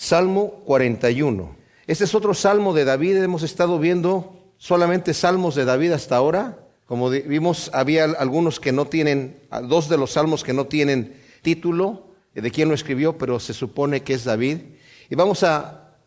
Salmo 41. Este es otro salmo de David. Hemos estado viendo solamente salmos de David hasta ahora. Como vimos, había algunos que no tienen, dos de los salmos que no tienen título de quién lo escribió, pero se supone que es David. Y vamos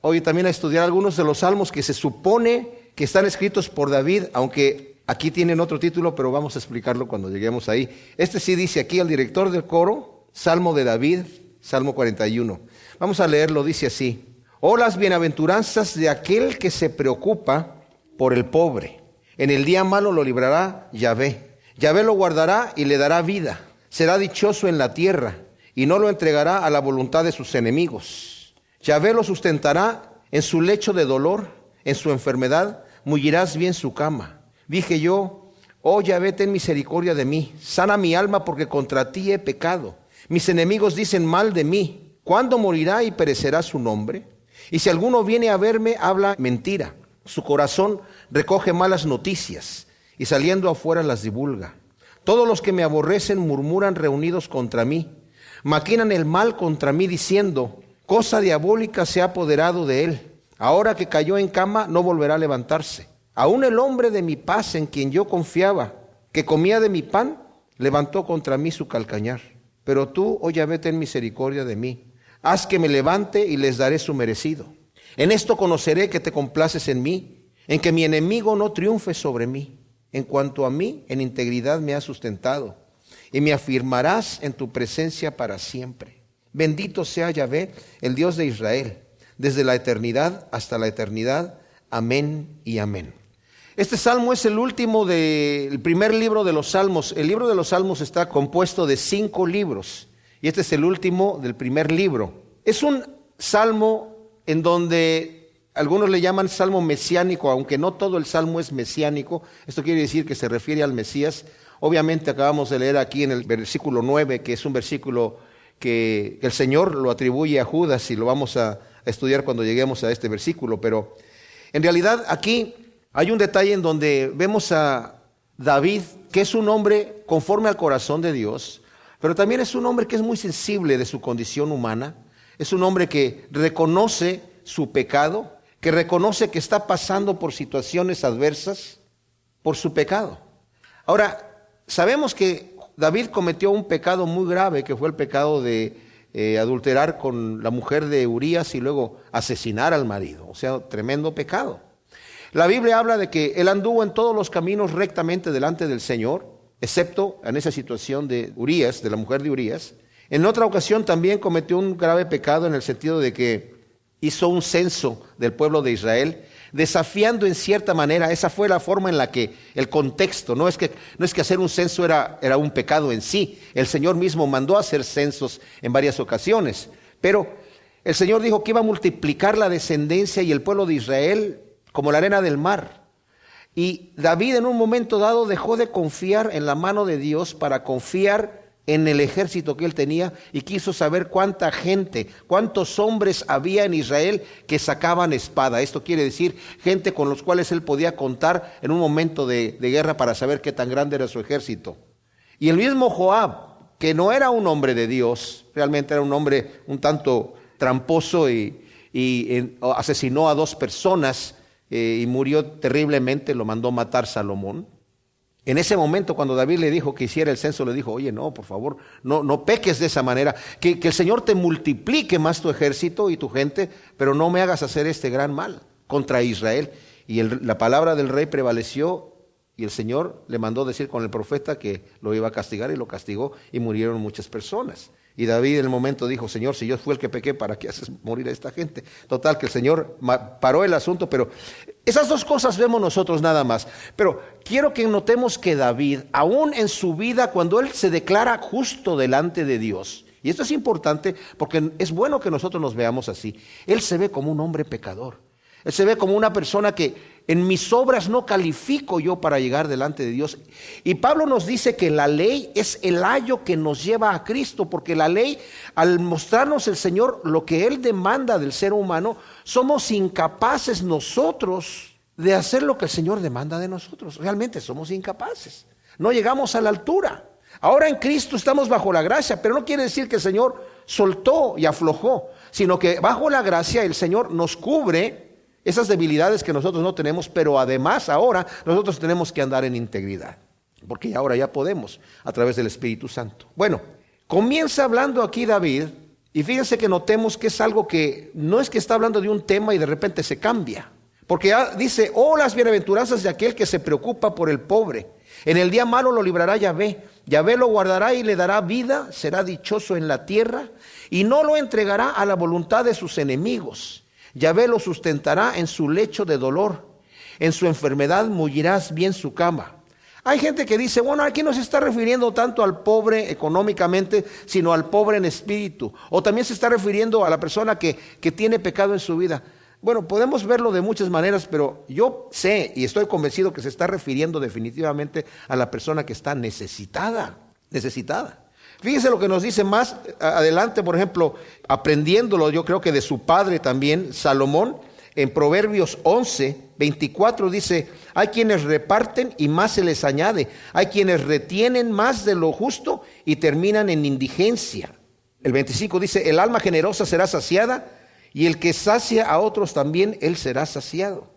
hoy también a estudiar algunos de los salmos que se supone que están escritos por David, aunque aquí tienen otro título, pero vamos a explicarlo cuando lleguemos ahí. Este sí dice aquí el director del coro, Salmo de David, Salmo 41. Vamos a leerlo, dice así: oh, las bienaventuranzas de aquel que se preocupa por el pobre. En el día malo lo librará Yahvé. Yahvé lo guardará y le dará vida. Será dichoso en la tierra y no lo entregará a la voluntad de sus enemigos. Yahvé lo sustentará en su lecho de dolor, en su enfermedad mullirás bien su cama. Dije yo, oh Yahvé, ten misericordia de mí. Sana mi alma porque contra ti he pecado. Mis enemigos dicen mal de mí. ¿Cuándo morirá y perecerá su nombre? Y si alguno viene a verme, habla mentira. Su corazón recoge malas noticias y saliendo afuera las divulga. Todos los que me aborrecen murmuran reunidos contra mí. Maquinan el mal contra mí diciendo, cosa diabólica se ha apoderado de él. Ahora que cayó en cama no volverá a levantarse. Aún el hombre de mi paz en quien yo confiaba, que comía de mi pan, levantó contra mí su calcañar. Pero tú, oh Yahvé, ten misericordia de mí. Haz que me levante y les daré su merecido. En esto conoceré que te complaces en mí, en que mi enemigo no triunfe sobre mí. En cuanto a mí, en integridad me has sustentado, y me afirmarás en tu presencia para siempre. Bendito sea Yahvé, el Dios de Israel, desde la eternidad hasta la eternidad. Amén y amén. Este salmo es el último del primer libro de los salmos. El libro de los salmos está compuesto de 5 libros. Y este es el último del primer libro. Es un salmo en donde algunos le llaman salmo mesiánico, aunque no todo el salmo es mesiánico. Esto quiere decir que se refiere al Mesías. Obviamente acabamos de leer aquí en el versículo 9, que es un versículo que el Señor lo atribuye a Judas, y lo vamos a estudiar cuando lleguemos a este versículo. Pero en realidad aquí hay un detalle en donde vemos a David, que es un hombre conforme al corazón de Dios, pero también es un hombre que es muy sensible de su condición humana. Es un hombre que reconoce su pecado, que reconoce que está pasando por situaciones adversas por su pecado. Ahora, sabemos que David cometió un pecado muy grave, que fue el pecado de adulterar con la mujer de Urías y luego asesinar al marido. O sea, tremendo pecado. La Biblia habla de que él anduvo en todos los caminos rectamente delante del Señor, excepto en esa situación de Urías, de la mujer de Urías. En otra ocasión también cometió un grave pecado en el sentido de que hizo un censo del pueblo de Israel, desafiando en cierta manera. Esa fue la forma en la que el contexto, no es que hacer un censo era un pecado en sí. El Señor mismo mandó a hacer censos en varias ocasiones, pero el Señor dijo que iba a multiplicar la descendencia y el pueblo de Israel como la arena del mar. Y David en un momento dado dejó de confiar en la mano de Dios para confiar en el ejército que él tenía, y quiso saber cuánta gente, cuántos hombres había en Israel que sacaban espada. Esto quiere decir gente con los cuales él podía contar en un momento de guerra para saber qué tan grande era su ejército. Y el mismo Joab, que no era un hombre de Dios, realmente era un hombre un tanto tramposo y asesinó a 2 personas y murió terriblemente, lo mandó matar Salomón. En ese momento, cuando David le dijo que hiciera el censo, le dijo, oye, no, por favor, no peques de esa manera, que el Señor te multiplique más tu ejército y tu gente, pero no me hagas hacer este gran mal contra Israel. Y la palabra del rey prevaleció, y el Señor le mandó decir con el profeta que lo iba a castigar, y lo castigó, y murieron muchas personas. Y David en el momento dijo, Señor, si yo fui el que pequé, ¿para qué haces morir a esta gente? Total, que el Señor paró el asunto, pero esas 2 cosas vemos nosotros nada más. Pero quiero que notemos que David, aún en su vida, cuando él se declara justo delante de Dios, y esto es importante porque es bueno que nosotros nos veamos así, él se ve como un hombre pecador. Él se ve como una persona que en mis obras no califico yo para llegar delante de Dios. Y Pablo nos dice que la ley es el ayo que nos lleva a Cristo, porque la ley, al mostrarnos el Señor lo que Él demanda del ser humano, somos incapaces nosotros de hacer lo que el Señor demanda de nosotros. Realmente somos incapaces. No llegamos a la altura. Ahora en Cristo estamos bajo la gracia, pero no quiere decir que el Señor soltó y aflojó, sino que bajo la gracia el Señor nos cubre esas debilidades que nosotros no tenemos, pero además ahora nosotros tenemos que andar en integridad, porque ahora ya podemos a través del Espíritu Santo. Bueno, comienza hablando aquí David, y fíjense que notemos que es algo que no es que está hablando de un tema y de repente se cambia, porque dice, oh las bienaventuranzas de aquel que se preocupa por el pobre. En el día malo lo librará Yahvé. Yahvé lo guardará y le dará vida, será dichoso en la tierra y no lo entregará a la voluntad de sus enemigos. Yahvé lo sustentará en su lecho de dolor. En su enfermedad mullirás bien su cama. Hay gente que dice, bueno, aquí no se está refiriendo tanto al pobre económicamente, sino al pobre en espíritu. O también se está refiriendo a la persona que tiene pecado en su vida. Bueno, podemos verlo de muchas maneras, pero yo sé y estoy convencido que se está refiriendo definitivamente a la persona que está necesitada. Fíjense lo que nos dice más adelante, por ejemplo, aprendiéndolo yo creo que de su padre también, Salomón, en Proverbios 11, 24 dice, hay quienes reparten y más se les añade, hay quienes retienen más de lo justo y terminan en indigencia. El 25 dice, el alma generosa será saciada, y el que sacia a otros también, él será saciado.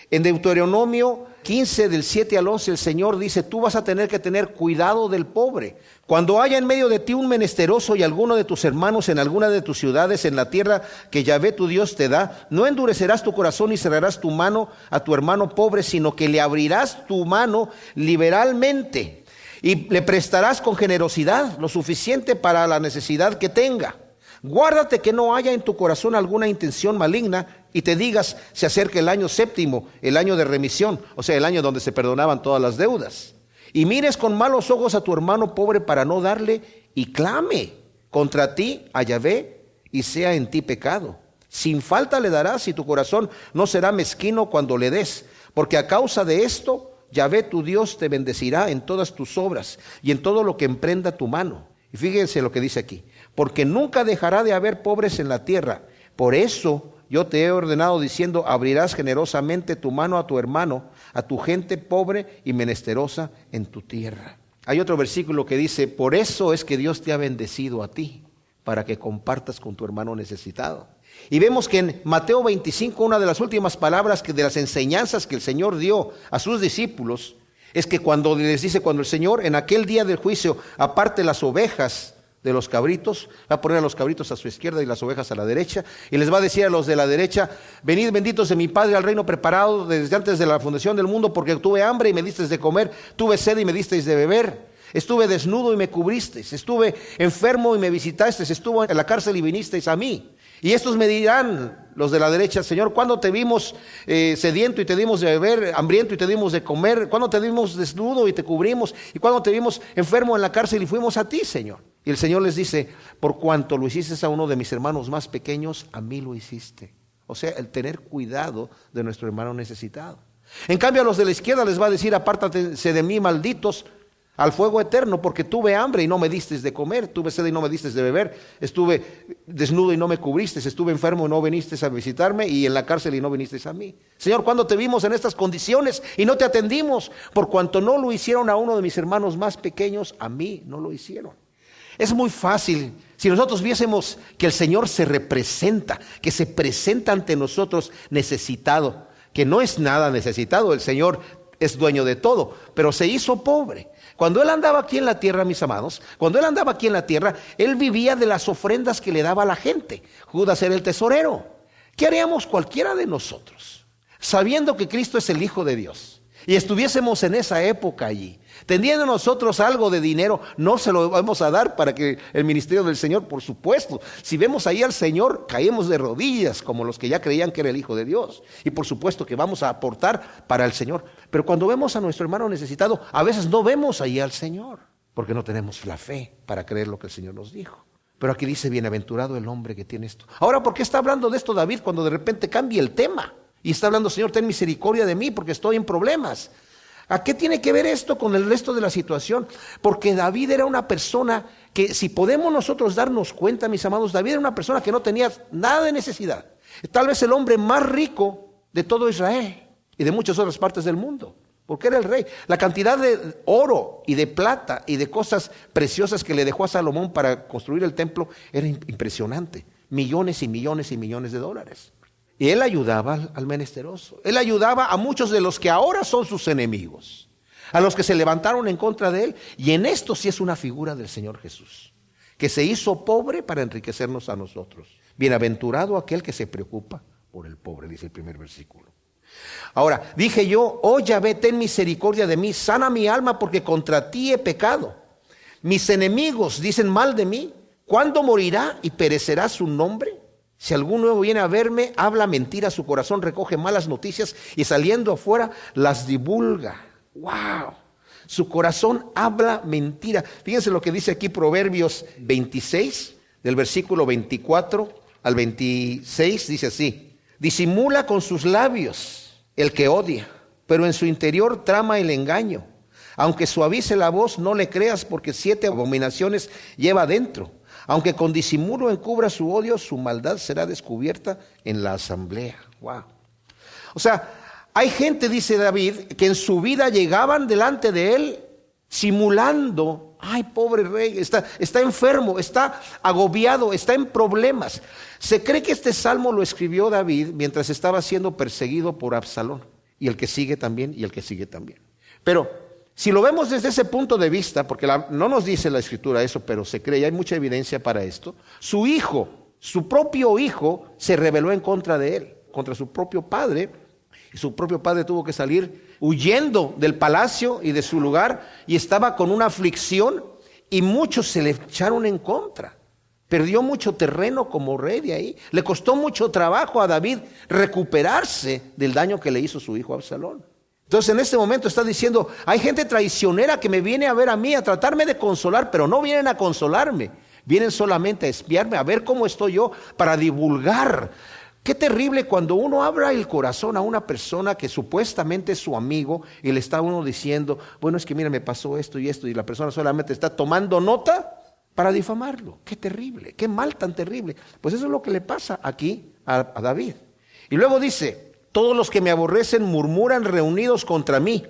En Deuteronomio 15, del 7 al 11, el Señor dice, tú vas a tener que tener cuidado del pobre. Cuando haya en medio de ti un menesteroso y alguno de tus hermanos en alguna de tus ciudades, en la tierra que Yahvé tu Dios te da, no endurecerás tu corazón y cerrarás tu mano a tu hermano pobre, sino que le abrirás tu mano liberalmente y le prestarás con generosidad lo suficiente para la necesidad que tenga. Guárdate que no haya en tu corazón alguna intención maligna y te digas, se acerca el año séptimo, el año de remisión, o sea, el año donde se perdonaban todas las deudas. Y mires con malos ojos a tu hermano pobre para no darle y clame contra ti a Yahvé y sea en ti pecado. Sin falta le darás y tu corazón no será mezquino cuando le des, porque a causa de esto Yahvé tu Dios te bendecirá en todas tus obras y en todo lo que emprenda tu mano. Y fíjense lo que dice aquí. Porque nunca dejará de haber pobres en la tierra. Por eso yo te he ordenado diciendo, abrirás generosamente tu mano a tu hermano, a tu gente pobre y menesterosa en tu tierra. Hay otro versículo que dice, por eso es que Dios te ha bendecido a ti, para que compartas con tu hermano necesitado. Y vemos que en Mateo 25, una de las últimas palabras de las enseñanzas que el Señor dio a sus discípulos, es que cuando les dice, cuando el Señor en aquel día del juicio aparte las ovejas de los cabritos, va a poner a los cabritos a su izquierda y las ovejas a la derecha, y les va a decir a los de la derecha, venid benditos de mi Padre al reino preparado desde antes de la fundación del mundo, porque tuve hambre y me disteis de comer, tuve sed y me disteis de beber, estuve desnudo y me cubristeis, estuve enfermo y me visitasteis, estuve en la cárcel y vinisteis a mí. Y estos me dirán, los de la derecha, Señor, ¿cuándo te vimos sediento y te dimos de beber, hambriento y te dimos de comer? ¿Cuándo te vimos desnudo y te cubrimos? ¿Y cuándo te vimos enfermo en la cárcel y fuimos a ti, Señor? Y el Señor les dice, por cuanto lo hiciste a uno de mis hermanos más pequeños, a mí lo hiciste. O sea, el tener cuidado de nuestro hermano necesitado. En cambio, a los de la izquierda les va a decir, apártate de mí, malditos, al fuego eterno, porque tuve hambre y no me disteis de comer, tuve sed y no me disteis de beber, estuve desnudo y no me cubristeis, estuve enfermo y no vinisteis a visitarme, y en la cárcel y no vinisteis a mí. Señor, ¿cuándo te vimos en estas condiciones y no te atendimos? Por cuanto no lo hicieron a uno de mis hermanos más pequeños, a mí no lo hicieron. Es muy fácil, si nosotros viésemos que el Señor se representa, que se presenta ante nosotros necesitado, que no es nada necesitado, el Señor es dueño de todo, pero se hizo pobre. Cuando Él andaba aquí en la tierra, mis amados, cuando Él andaba aquí en la tierra, Él vivía de las ofrendas que le daba a la gente. Judas era el tesorero. ¿Qué haríamos cualquiera de nosotros, sabiendo que Cristo es el Hijo de Dios, y estuviésemos en esa época allí, teniendo nosotros algo de dinero? No se lo vamos a dar para que el ministerio del Señor, por supuesto. Si vemos ahí al Señor, caemos de rodillas como los que ya creían que era el Hijo de Dios. Y por supuesto que vamos a aportar para el Señor. Pero cuando vemos a nuestro hermano necesitado, a veces no vemos ahí al Señor, porque no tenemos la fe para creer lo que el Señor nos dijo. Pero aquí dice, bienaventurado el hombre que tiene esto. Ahora, ¿por qué está hablando de esto David cuando de repente cambia el tema? Y está hablando, Señor, ten misericordia de mí porque estoy en problemas. ¿A qué tiene que ver esto con el resto de la situación? Porque David era una persona que, si podemos nosotros darnos cuenta, mis amados, David era una persona que no tenía nada de necesidad. Tal vez el hombre más rico de todo Israel y de muchas otras partes del mundo, porque era el rey. La cantidad de oro y de plata y de cosas preciosas que le dejó a Salomón para construir el templo era impresionante. millones y millones y millones de dólares. Y él ayudaba al menesteroso. Él ayudaba a muchos de los que ahora son sus enemigos, a los que se levantaron en contra de él. Y en esto sí es una figura del Señor Jesús, que se hizo pobre para enriquecernos a nosotros. Bienaventurado aquel que se preocupa por el pobre, dice el primer versículo. Ahora, dije yo, oh Yahvé, ten misericordia de mí, sana mi alma porque contra ti he pecado. Mis enemigos dicen mal de mí. ¿Cuándo morirá y perecerá su nombre? Si alguno viene a verme, habla mentira, su corazón recoge malas noticias y saliendo afuera las divulga. ¡Wow! Su corazón habla mentira. Fíjense lo que dice aquí Proverbios 26, del versículo 24 al 26, dice así: disimula con sus labios el que odia, pero en su interior trama el engaño. Aunque suavice la voz, no le creas, porque 7 abominaciones lleva dentro. Aunque con disimulo encubra su odio, su maldad será descubierta en la asamblea. Wow. O sea, hay gente, dice David, que en su vida llegaban delante de él simulando: ay, pobre rey, está enfermo, está agobiado, está en problemas. Se cree que este salmo lo escribió David mientras estaba siendo perseguido por Absalón, y el que sigue también, y el que sigue también. Pero si lo vemos desde ese punto de vista, porque no nos dice la escritura eso, pero se cree, y hay mucha evidencia para esto, su hijo, su propio hijo, se rebeló en contra de él, contra su propio padre, y su propio padre tuvo que salir huyendo del palacio y de su lugar, y estaba con una aflicción, y muchos se le echaron en contra. Perdió mucho terreno como rey de ahí. Le costó mucho trabajo a David recuperarse del daño que le hizo su hijo Absalón. Entonces en este momento está diciendo: hay gente traicionera que me viene a ver a mí, a tratarme de consolar, pero no vienen a consolarme, vienen solamente a espiarme, a ver cómo estoy yo, para divulgar. Qué terrible cuando uno abra el corazón a una persona que supuestamente es su amigo y le está uno diciendo: bueno, es que mira, me pasó esto, y la persona solamente está tomando nota para difamarlo. Qué terrible, qué mal tan terrible. Pues eso es lo que le pasa aquí a David. Y luego dice: todos los que me aborrecen murmuran reunidos contra mí,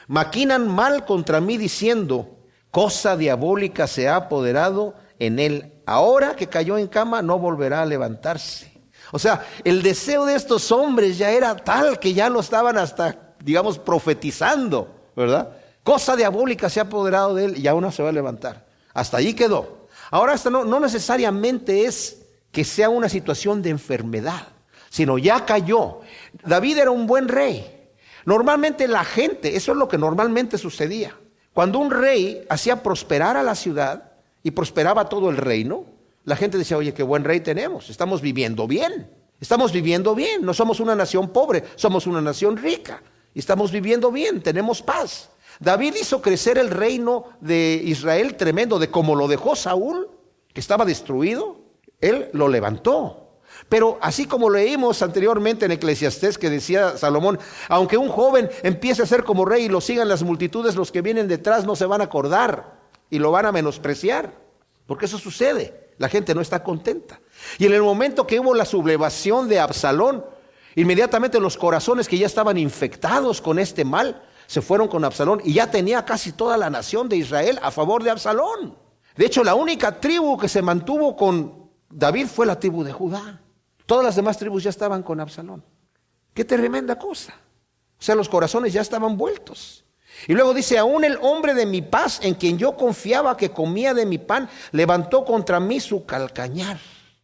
maquinan mal contra mí diciendo: cosa diabólica se ha apoderado en él. Ahora que cayó en cama no volverá a levantarse. O sea, el deseo de estos hombres ya era tal que ya lo estaban hasta, digamos, profetizando, ¿verdad? Cosa diabólica se ha apoderado de él y aún no se va a levantar. Hasta ahí quedó. Ahora esto no necesariamente es que sea una situación de enfermedad, sino ya cayó. David era un buen rey. Normalmente la gente, eso es lo que normalmente sucedía. Cuando un rey hacía prosperar a la ciudad y prosperaba todo el reino, la gente decía: oye, qué buen rey tenemos, estamos viviendo bien, no somos una nación pobre, somos una nación rica, estamos viviendo bien, tenemos paz. David hizo crecer el reino de Israel tremendo, de como lo dejó Saúl, que estaba destruido, él lo levantó. Pero así como leímos anteriormente en Eclesiastés, que decía Salomón: aunque un joven empiece a ser como rey y lo sigan las multitudes, los que vienen detrás no se van a acordar y lo van a menospreciar, porque eso sucede, la gente no está contenta. Y en el momento que hubo la sublevación de Absalón, inmediatamente los corazones que ya estaban infectados con este mal se fueron con Absalón, y ya tenía casi toda la nación de Israel a favor de Absalón. De hecho, la única tribu que se mantuvo con David fue la tribu de Judá. Todas las demás tribus ya estaban con Absalón. Qué tremenda cosa. O sea, los corazones ya estaban vueltos. Y luego dice: aún el hombre de mi paz, en quien yo confiaba, que comía de mi pan, levantó contra mí su calcañar.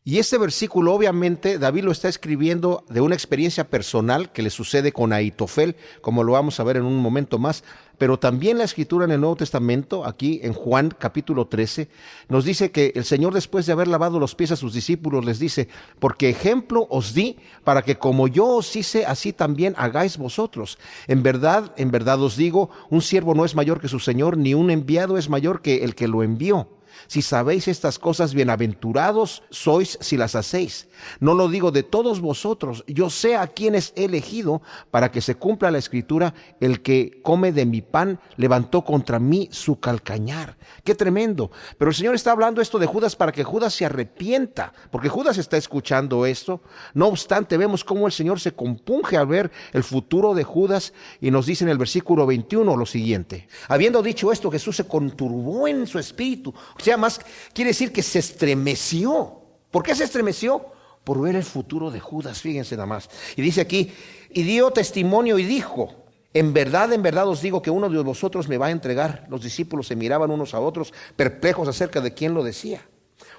Y este versículo, obviamente, David lo está escribiendo de una experiencia personal que le sucede con Ahitofel, como lo vamos a ver en un momento más. Pero también la escritura en el Nuevo Testamento, aquí en Juan capítulo 13, nos dice que el Señor, después de haber lavado los pies a sus discípulos, les dice: porque ejemplo os di, para que como yo os hice, así también hagáis vosotros. En verdad os digo, un siervo no es mayor que su Señor, ni un enviado es mayor que el que lo envió. Si sabéis estas cosas, bienaventurados sois si las hacéis. No lo digo de todos vosotros, yo sé a quienes he elegido, para que se cumpla la escritura: el que come de mi pan levantó contra mí su calcañar. Qué tremendo. Pero el Señor está hablando esto de Judas para que Judas se arrepienta, porque Judas está escuchando esto. No obstante, vemos cómo el Señor se compunge al ver el futuro de Judas, y nos dice en el versículo 21 lo siguiente: habiendo dicho esto, Jesús se conturbó en su espíritu. O sea, más quiere decir que se estremeció ¿Por qué se estremeció? Por ver el futuro de Judas, fíjense nada más. Y dice aquí, y dio testimonio y dijo, en verdad os digo que uno de vosotros me va a entregar. Los discípulos se miraban unos a otros, perplejos acerca de quién lo decía.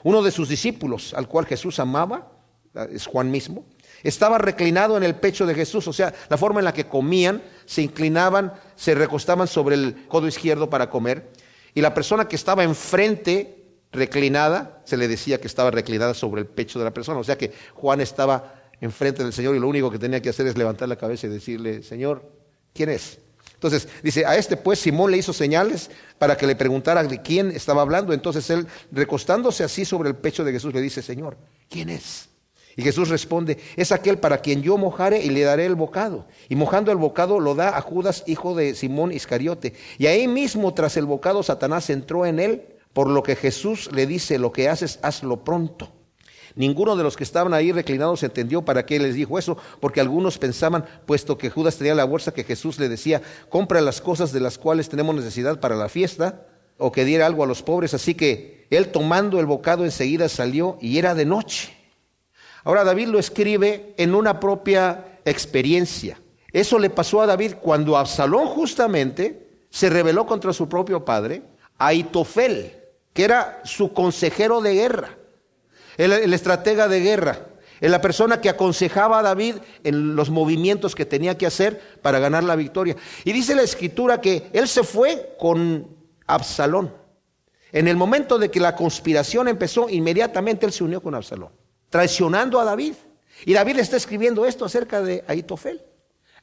Uno de sus discípulos, al cual Jesús amaba, es Juan mismo, estaba reclinado en el pecho de Jesús. O sea, la forma en la que comían, se inclinaban, se recostaban sobre el codo izquierdo para comer. Y la persona que estaba enfrente, reclinada, se le decía que estaba reclinada sobre el pecho de la persona. O sea que Juan estaba enfrente del Señor y lo único que tenía que hacer es levantar la cabeza y decirle, Señor, ¿quién es? Entonces dice, a este pues Simón le hizo señales para que le preguntara de quién estaba hablando. Entonces él, recostándose así sobre el pecho de Jesús, le dice, Señor, ¿quién es? Y Jesús responde, es aquel para quien yo mojare y le daré el bocado. Y mojando el bocado lo da a Judas, hijo de Simón Iscariote. Y ahí mismo tras el bocado Satanás entró en él, por lo que Jesús le dice, lo que haces, hazlo pronto. Ninguno de los que estaban ahí reclinados entendió para qué les dijo eso, porque algunos pensaban, puesto que Judas tenía la bolsa, que Jesús le decía, compra las cosas de las cuales tenemos necesidad para la fiesta, o que diera algo a los pobres. Así que él, tomando el bocado, enseguida salió y era de noche. Ahora David lo escribe en una propia experiencia. Eso le pasó a David cuando Absalón justamente se rebeló contra su propio padre, Ahitofel, que era su consejero de guerra, el estratega de guerra, la persona que aconsejaba a David en los movimientos que tenía que hacer para ganar la victoria. Y dice la escritura que él se fue con Absalón. En el momento de que la conspiración empezó, inmediatamente él se unió con Absalón, traicionando a David. Y David está escribiendo esto acerca de Ahitofel.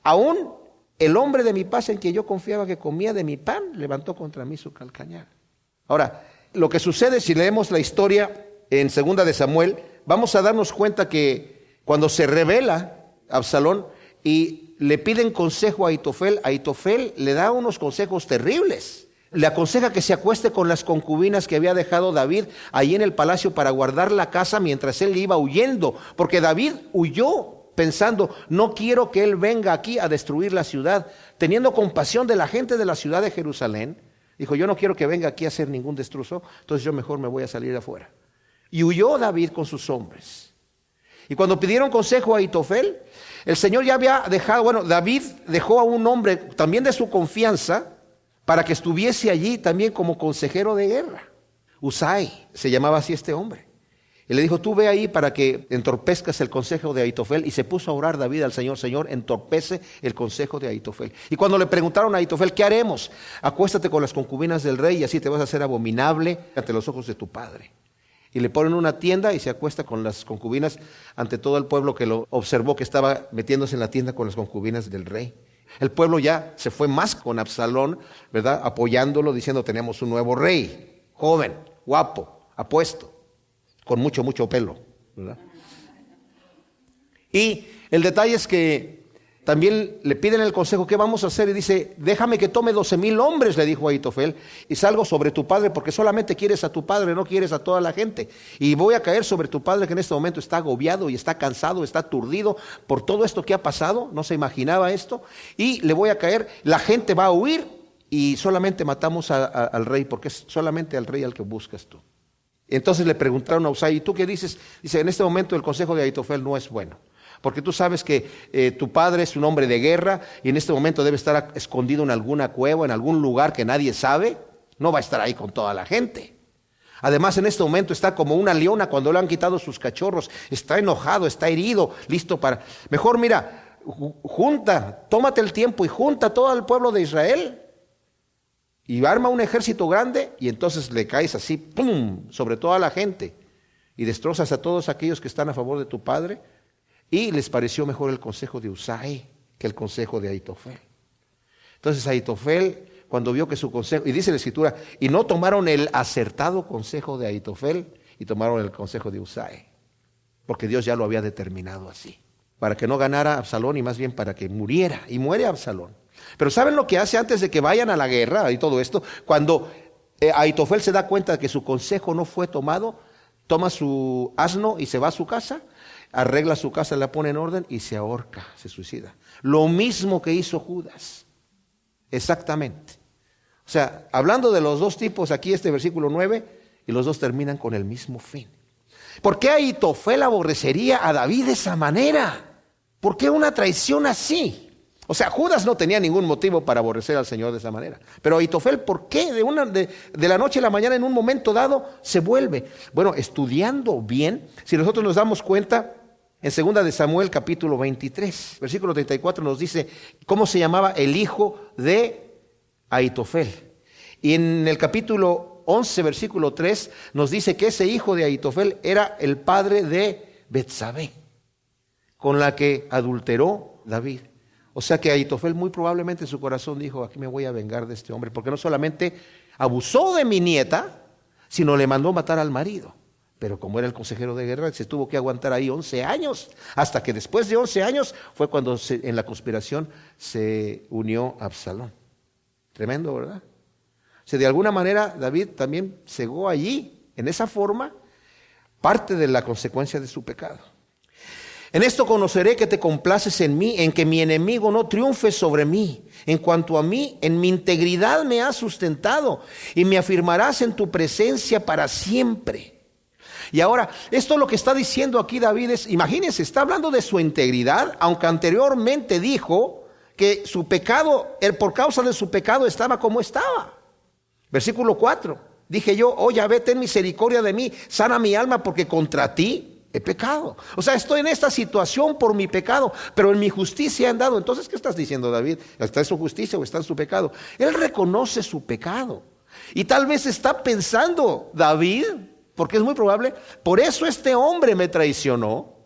Aún el hombre de mi paz en quien yo confiaba, que comía de mi pan, levantó contra mí su calcañar. Ahora, lo que sucede si leemos la historia en 2 de Samuel, vamos a darnos cuenta que cuando se revela Absalón y le piden consejo a Ahitofel, Ahitofel le da unos consejos terribles. Le aconseja que se acueste con las concubinas que había dejado David ahí en el palacio para guardar la casa mientras él iba huyendo, porque David huyó pensando, no quiero que él venga aquí a destruir la ciudad. Teniendo compasión de la gente de la ciudad de Jerusalén, dijo, yo no quiero que venga aquí a hacer ningún destrozo, entonces yo mejor me voy a salir afuera. Y huyó David con sus hombres. Y cuando pidieron consejo a Ahitofel, el Señor ya había dejado, David dejó a un hombre también de su confianza para que estuviese allí también como consejero de guerra. Usai se llamaba así este hombre. Y le dijo, tú ve ahí para que entorpezcas el consejo de Ahitofel. Y se puso a orar David al Señor, Señor, entorpece el consejo de Ahitofel. Y cuando le preguntaron a Ahitofel, ¿qué haremos? Acuéstate con las concubinas del rey y así te vas a hacer abominable ante los ojos de tu padre. Y le ponen una tienda y se acuesta con las concubinas ante todo el pueblo que lo observó, que estaba metiéndose en la tienda con las concubinas del rey. El pueblo ya se fue más con Absalón, ¿verdad? Apoyándolo, diciendo, tenemos un nuevo rey, joven, guapo, apuesto, con mucho pelo, ¿verdad? Y el detalle es que también le piden el consejo, ¿qué vamos a hacer? Y dice, déjame que tome 12,000 hombres, le dijo Ahitofel, y salgo sobre tu padre, porque solamente quieres a tu padre, no quieres a toda la gente. Y voy a caer sobre tu padre, que en este momento está agobiado y está cansado, está aturdido por todo esto que ha pasado, no se imaginaba esto, y le voy a caer, la gente va a huir, y solamente matamos al rey, porque es solamente al rey al que buscas tú. Entonces le preguntaron a Usai, ¿y tú qué dices? Dice, en este momento el consejo de Ahitofel no es bueno, porque tú sabes que tu padre es un hombre de guerra y en este momento debe estar escondido en alguna cueva, en algún lugar que nadie sabe. No va a estar ahí con toda la gente. Además, en este momento está como una leona cuando le han quitado sus cachorros. Está enojado, está herido, listo para... Mejor mira, junta, tómate el tiempo y junta todo el pueblo de Israel y arma un ejército grande y entonces le caes así, ¡pum!, sobre toda la gente y destrozas a todos aquellos que están a favor de tu padre. Y les pareció mejor el consejo de Usai que el consejo de Ahitofel. Entonces Ahitofel, cuando vio que su consejo, y dice la escritura, y no tomaron el acertado consejo de Ahitofel, y tomaron el consejo de Usai, porque Dios ya lo había determinado así, para que no ganara Absalón y más bien para que muriera, y muere Absalón. Pero ¿saben lo que hace antes de que vayan a la guerra y todo esto? Cuando Ahitofel se da cuenta de que su consejo no fue tomado, toma su asno y se va a su casa, arregla su casa, la pone en orden y se ahorca, se suicida. Lo mismo que hizo Judas, exactamente. O sea, hablando de los dos tipos, aquí este versículo 9, y los dos terminan con el mismo fin. ¿Por qué Ahitofel aborrecería a David de esa manera? ¿Por qué una traición así? O sea, Judas no tenía ningún motivo para aborrecer al Señor de esa manera. Pero Ahitofel, ¿por qué de la noche a la mañana en un momento dado se vuelve? Bueno, estudiando bien, si nosotros nos damos cuenta, en 2 de Samuel capítulo 23, versículo 34 nos dice cómo se llamaba el hijo de Ahitofel. Y en el capítulo 11, versículo 3, nos dice que ese hijo de Ahitofel era el padre de Betsabé, con la que adulteró David. O sea que Ahitofel muy probablemente en su corazón dijo, aquí me voy a vengar de este hombre, porque no solamente abusó de mi nieta, sino le mandó matar al marido. Pero como era el consejero de guerra, se tuvo que aguantar ahí 11 años, hasta que después de 11 años fue cuando en la conspiración se unió Absalón. Tremendo, ¿verdad? O sea, de alguna manera David también cegó allí, en esa forma, parte de la consecuencia de su pecado. En esto conoceré que te complaces en mí, en que mi enemigo no triunfe sobre mí. En cuanto a mí, en mi integridad me has sustentado y me afirmarás en tu presencia para siempre. Y ahora, esto lo que está diciendo aquí David es, imagínense, está hablando de su integridad, aunque anteriormente dijo que su pecado, por causa de su pecado estaba como estaba. Versículo 4, dije yo, oh Yahvé, ten misericordia de mí, sana mi alma porque contra ti he pecado. O sea, estoy en esta situación por mi pecado, pero en mi justicia he andado. Entonces, ¿qué estás diciendo, David? ¿Está en su justicia o está en su pecado? Él reconoce su pecado. Y tal vez está pensando, David, porque es muy probable, por eso este hombre me traicionó,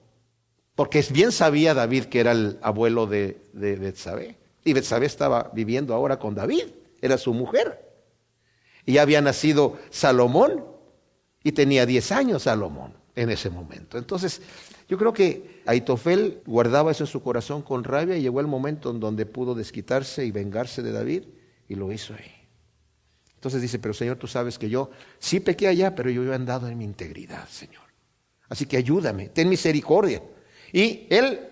porque bien sabía David que era el abuelo de Betsabé. Y Betsabé estaba viviendo ahora con David, era su mujer. Y ya había nacido Salomón, y tenía 10 años Salomón en ese momento. Entonces, yo creo que Ahitofel guardaba eso en su corazón con rabia y llegó el momento en donde pudo desquitarse y vengarse de David y lo hizo ahí. Entonces dice, pero Señor, tú sabes que yo sí pequé allá, pero yo he andado en mi integridad, Señor. Así que ayúdame, ten misericordia. Y él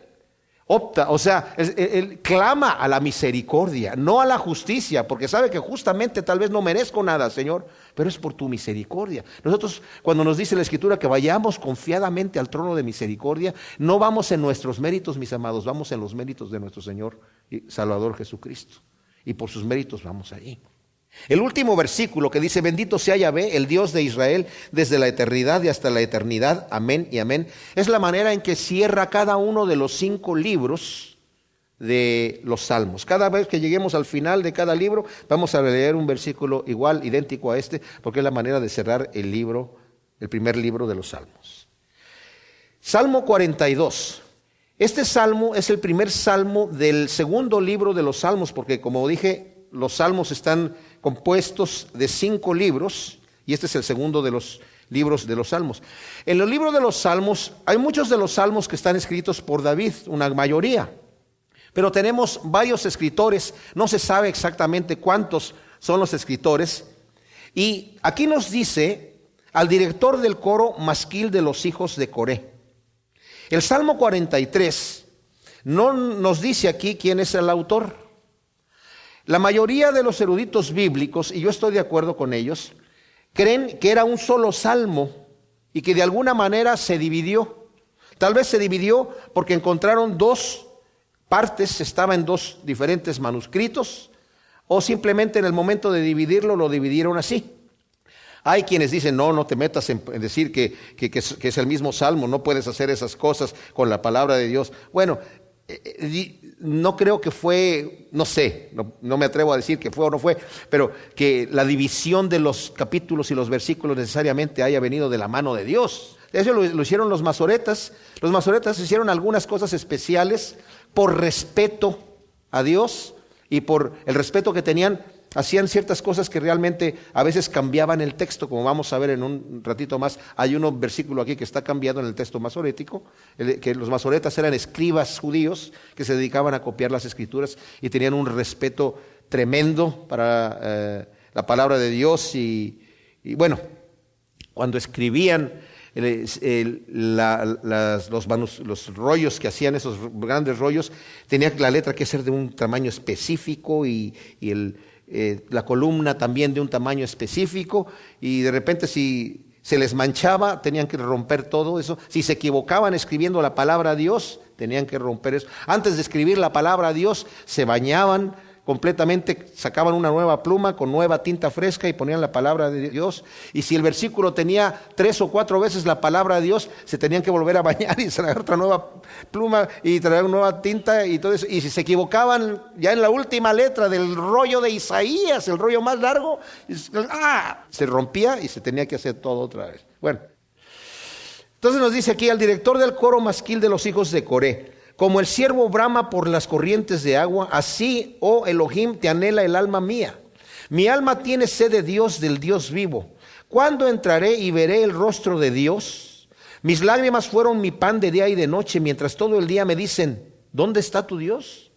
opta, o sea, él clama a la misericordia, no a la justicia, porque sabe que justamente tal vez no merezco nada, Señor, pero es por tu misericordia. Nosotros, cuando nos dice la Escritura que vayamos confiadamente al trono de misericordia, no vamos en nuestros méritos, mis amados, vamos en los méritos de nuestro Señor y Salvador Jesucristo. Y por sus méritos vamos ahí. El último versículo que dice, bendito sea Yahvé, el Dios de Israel, desde la eternidad y hasta la eternidad, amén y amén, es la manera en que cierra cada uno de los 5 libros de los Salmos. Cada vez que lleguemos al final de cada libro, vamos a leer un versículo igual, idéntico a este, porque es la manera de cerrar el libro, el primer libro de los Salmos. Salmo 42. Este salmo es el primer salmo del segundo libro de los Salmos, porque como dije, los Salmos están compuestos de 5 libros, y este es el segundo de los libros de los Salmos. En los libros de los Salmos, hay muchos de los Salmos que están escritos por David, una mayoría, pero tenemos varios escritores, no se sabe exactamente cuántos son los escritores, y aquí nos dice al director del coro masquil de los hijos de Coré. El Salmo 43 no nos dice aquí quién es el autor. La mayoría de los eruditos bíblicos, y yo estoy de acuerdo con ellos, creen que era un solo salmo y que de alguna manera se dividió. Tal vez se dividió porque encontraron 2 partes, estaba en 2 diferentes manuscritos, o simplemente en el momento de dividirlo lo dividieron así. Hay quienes dicen, no te metas en decir que es el mismo salmo, no puedes hacer esas cosas con la palabra de Dios. Bueno, no creo que fue, no sé, no me atrevo a decir que fue o no fue, pero que la división de los capítulos y los versículos necesariamente haya venido de la mano de Dios. Eso lo hicieron los masoretas. Los masoretas hicieron algunas cosas especiales por respeto a Dios y por el respeto que tenían. Hacían ciertas cosas que realmente a veces cambiaban el texto, como vamos a ver en un ratito más. Hay un versículo aquí que está cambiado en el texto masorético, que los masoretas eran escribas judíos que se dedicaban a copiar las escrituras y tenían un respeto tremendo para la palabra de Dios. Y bueno, cuando escribían los rollos que hacían, esos grandes rollos, tenía la letra que ser de un tamaño específico y la columna también de un tamaño específico, y de repente si se les manchaba, tenían que romper todo eso. Si se equivocaban escribiendo la palabra Dios, tenían que romper eso. Antes de escribir la palabra Dios, se bañaban completamente, sacaban una nueva pluma con nueva tinta fresca y ponían la palabra de Dios. Y si el versículo tenía 3 o 4 veces la palabra de Dios, se tenían que volver a bañar y traer otra nueva pluma y traer una nueva tinta y todo eso. Y si se equivocaban ya en la última letra del rollo de Isaías, el rollo más largo, se rompía y se tenía que hacer todo otra vez. Bueno, entonces nos dice aquí: al director del coro masquil de los hijos de Coré, como el ciervo brama por las corrientes de agua, así, oh Elohim, te anhela el alma mía. Mi alma tiene sed de Dios, del Dios vivo. ¿Cuándo entraré y veré el rostro de Dios? Mis lágrimas fueron mi pan de día y de noche, mientras todo el día me dicen: ¿dónde está tu Dios?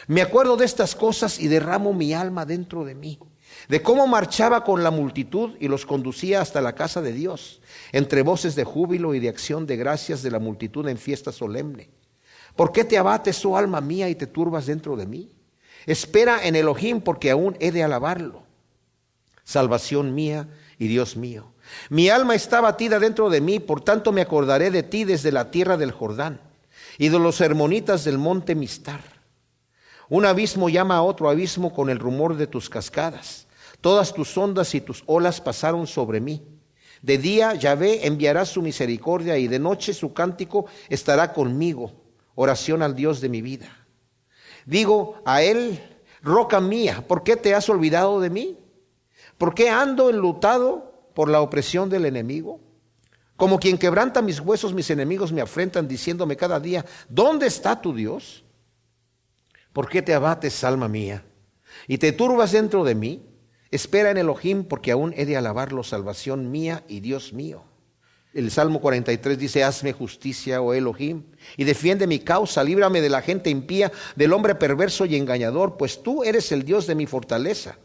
Me acuerdo de estas cosas y derramo mi alma dentro de mí, de cómo marchaba con la multitud y los conducía hasta la casa de Dios, entre voces de júbilo y de acción de gracias de la multitud en fiesta solemne. ¿Por qué te abates, oh alma mía, y te turbas dentro de mí? Espera en Elohim, porque aún he de alabarlo. Salvación mía y Dios mío. Mi alma está abatida dentro de mí, por tanto me acordaré de ti desde la tierra del Jordán y de los hermonitas del monte Mistar. Un abismo llama a otro abismo con el rumor de tus cascadas. Todas tus ondas y tus olas pasaron sobre mí. De día Yahvé enviará su misericordia y de noche su cántico estará conmigo. Oración al Dios de mi vida. Digo a él: roca mía, ¿por qué te has olvidado de mí? ¿Por qué ando enlutado por la opresión del enemigo? Como quien quebranta mis huesos, mis enemigos me afrentan, diciéndome cada día: ¿dónde está tu Dios? ¿Por qué te abates, alma mía, y te turbas dentro de mí? Espera en Elohim, porque aún he de alabarlo, salvación mía y Dios mío. El Salmo 43 dice: hazme justicia, oh Elohim, y defiende mi causa, líbrame de la gente impía, del hombre perverso y engañador, pues tú eres el Dios de mi fortaleza.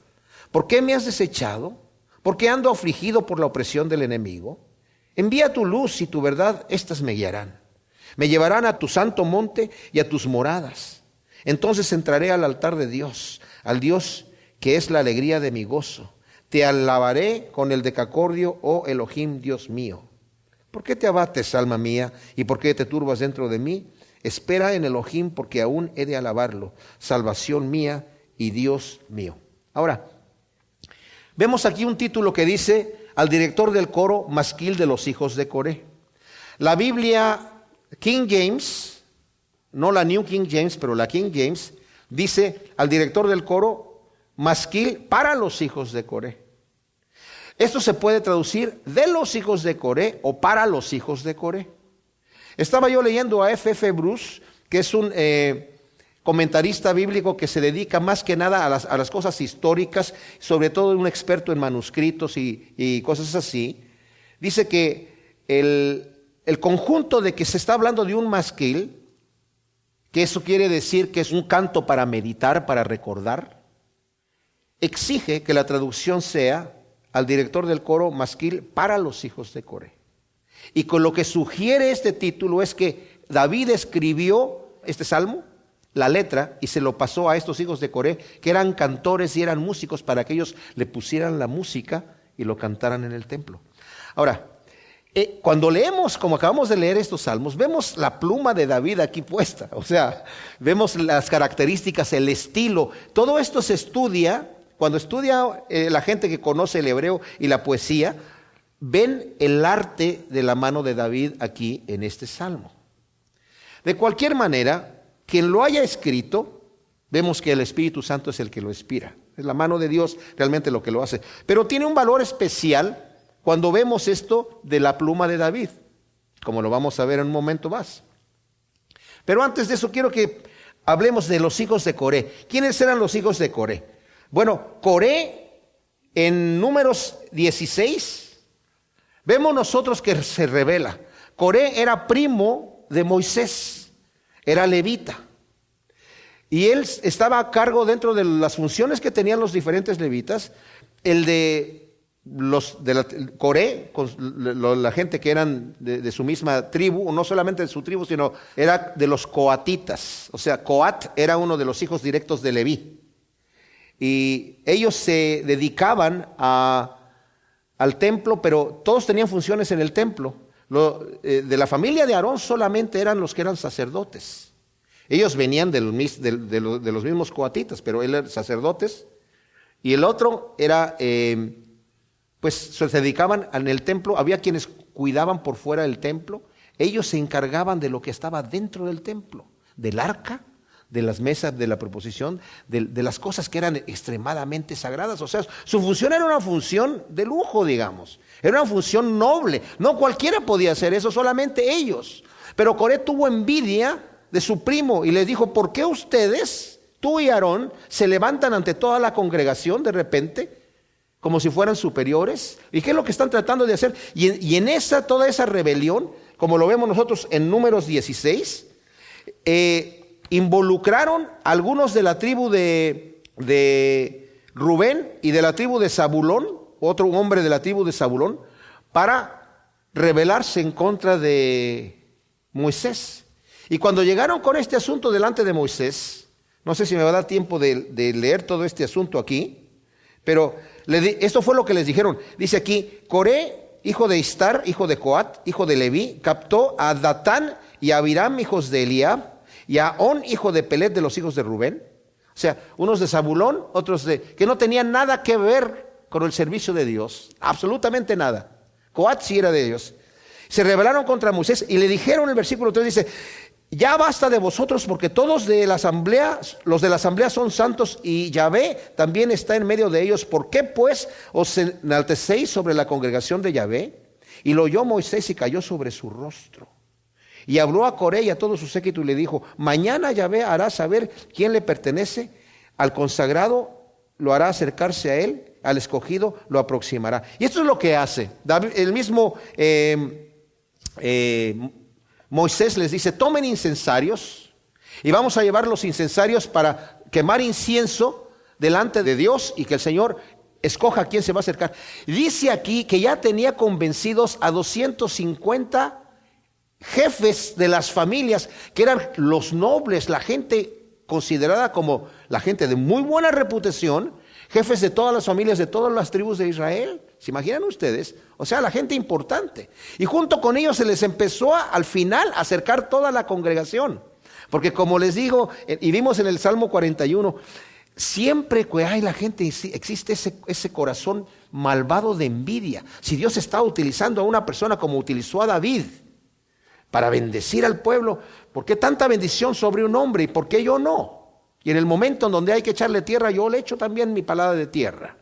¿Por qué me has desechado? ¿Por qué ando afligido por la opresión del enemigo? Envía tu luz y tu verdad, estas me guiarán. Me llevarán a tu santo monte y a tus moradas. Entonces entraré al altar de Dios, al Dios que es la alegría de mi gozo. Te alabaré con el decacordio, oh Elohim, Dios mío. ¿Por qué te abates, alma mía, y por qué te turbas dentro de mí? Espera en Elohim, porque aún he de alabarlo, salvación mía y Dios mío. Ahora, vemos aquí un título que dice: al director del coro masquil de los hijos de Coré. La Biblia King James, no la New King James, pero la King James, dice: al director del coro masquil para los hijos de Coré. Esto se puede traducir de los hijos de Coré o para los hijos de Coré. Estaba yo leyendo a F.F. Bruce, que es un comentarista bíblico que se dedica más que nada a las cosas históricas, sobre todo un experto en manuscritos y cosas así. Dice que el conjunto de que se está hablando de un masquil, que eso quiere decir que es un canto para meditar, para recordar, exige que la traducción sea: al director del coro masquil para los hijos de Coré. Y con lo que sugiere este título es que David escribió este salmo, la letra, y se lo pasó a estos hijos de Coré, que eran cantores y eran músicos, para que ellos le pusieran la música y lo cantaran en el templo. Ahora, cuando leemos, como acabamos de leer estos salmos, vemos la pluma de David aquí puesta. O sea, vemos las características, el estilo. Todo esto se estudia. Cuando estudia la gente que conoce el hebreo y la poesía, ven el arte de la mano de David aquí en este salmo. De cualquier manera, quien lo haya escrito, vemos que el Espíritu Santo es el que lo inspira. Es la mano de Dios realmente lo que lo hace. Pero tiene un valor especial cuando vemos esto de la pluma de David, como lo vamos a ver en un momento más. Pero antes de eso quiero que hablemos de los hijos de Coré. ¿Quiénes eran los hijos de Coré? Bueno, Coré, en Números 16, vemos nosotros que se revela. Coré era primo de Moisés, era levita. Y él estaba a cargo, dentro de las funciones que tenían los diferentes levitas, el de Coré, con la gente que eran de su misma tribu, no solamente de su tribu, sino era de los coatitas. O sea, Coat era uno de los hijos directos de Leví. Y ellos se dedicaban a al templo, pero todos tenían funciones en el templo. De la familia de Aarón solamente eran los que eran sacerdotes. Ellos venían de los mismos coatitas, pero él era sacerdotes. Y el otro era, pues se dedicaban en el templo. Había quienes cuidaban por fuera del templo. Ellos se encargaban de lo que estaba dentro del templo, del arca, de las mesas de la proposición, de las cosas que eran extremadamente sagradas. O sea, su función era una función de lujo, digamos. Era una función noble. No cualquiera podía hacer eso, solamente ellos. Pero Coré tuvo envidia de su primo y les dijo: ¿por qué ustedes, tú y Aarón, se levantan ante toda la congregación de repente como si fueran superiores? ¿Y qué es lo que están tratando de hacer? Y en toda esa rebelión, como lo vemos nosotros en Números 16, involucraron a algunos de la tribu de Rubén y de la tribu de Zabulón, otro hombre de la tribu de Zabulón, para rebelarse en contra de Moisés. Y cuando llegaron con este asunto delante de Moisés, no sé si me va a dar tiempo de leer todo este asunto aquí, pero esto fue lo que les dijeron. Dice aquí: Coré, hijo de Istar, hijo de Coat, hijo de Leví, captó a Datán y a Abiram, hijos de Eliab, y a On, hijo de Pelet, de los hijos de Rubén. O sea, unos de Zabulón, otros que no tenían nada que ver con el servicio de Dios, absolutamente nada. Coat sí era de ellos. Se rebelaron contra Moisés y le dijeron, el versículo 3 dice: ya basta de vosotros, porque todos de la asamblea, los de la asamblea son santos, y Yahvé también está en medio de ellos. ¿Por qué pues os enaltecéis sobre la congregación de Yahvé? Y lo oyó Moisés y cayó sobre su rostro. Y habló a Coré y a todo su séquito y le dijo: mañana Yahvé hará saber quién le pertenece, al consagrado lo hará acercarse a él, al escogido lo aproximará. Y esto es lo que hace David, el mismo Moisés les dice: tomen incensarios y vamos a llevar los incensarios para quemar incienso delante de Dios y que el Señor escoja a quién se va a acercar. Dice aquí que ya tenía convencidos a 250 jefes de las familias, que eran los nobles, la gente considerada como la gente de muy buena reputación, jefes de todas las familias, de todas las tribus de Israel. ¿Se imaginan ustedes? O sea, la gente importante. Y junto con ellos se les empezó al final a acercar toda la congregación. Porque como les digo, y vimos en el Salmo 41, siempre que hay la gente, existe ese corazón malvado de envidia. Si Dios está utilizando a una persona como utilizó a David para bendecir al pueblo, ¿por qué tanta bendición sobre un hombre y por qué yo no? Y en el momento en donde hay que echarle tierra, yo le echo también mi palada de tierra.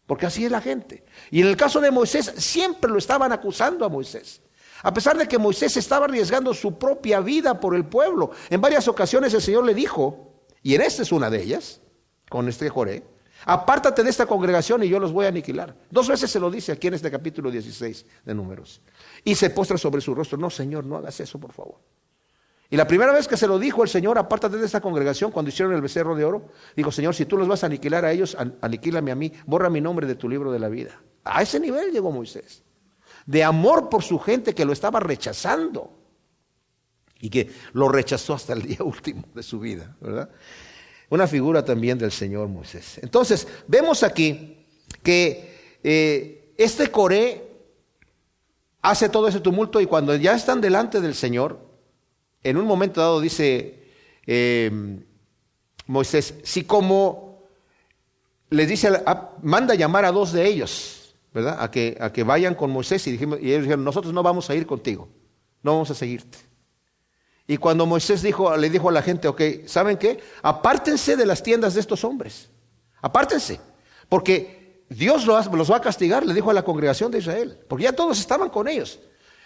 Porque así es la gente. Y en el caso de Moisés, siempre lo estaban acusando a Moisés. A pesar de que Moisés estaba arriesgando su propia vida por el pueblo. En varias ocasiones el Señor le dijo, y en esta es una de ellas, con Coré: apártate de esta congregación y yo los voy a aniquilar. 2 veces se lo dice aquí en este capítulo 16 de Números. Y se postra sobre su rostro: no, Señor, no hagas eso, por favor. Y la primera vez que se lo dijo el Señor: apártate de esta congregación, cuando hicieron el becerro de oro, dijo: Señor, si tú los vas a aniquilar a ellos, aniquílame a mí, borra mi nombre de tu libro de la vida. A ese nivel llegó Moisés, de amor por su gente que lo estaba rechazando y que lo rechazó hasta el día último de su vida, ¿verdad? Una figura también del Señor Moisés. Entonces, vemos aquí que Coré hace todo ese tumulto, y cuando ya están delante del Señor, en un momento dado dice Moisés: si como les dice, manda llamar a 2 de ellos, ¿verdad? A que vayan con Moisés, y ellos dijeron: nosotros no vamos a ir contigo, no vamos a seguirte. Y cuando Moisés le dijo a la gente: ok, ¿saben qué? Apártense de las tiendas de estos hombres, apártense, porque Dios los va a castigar, le dijo a la congregación de Israel, porque ya todos estaban con ellos.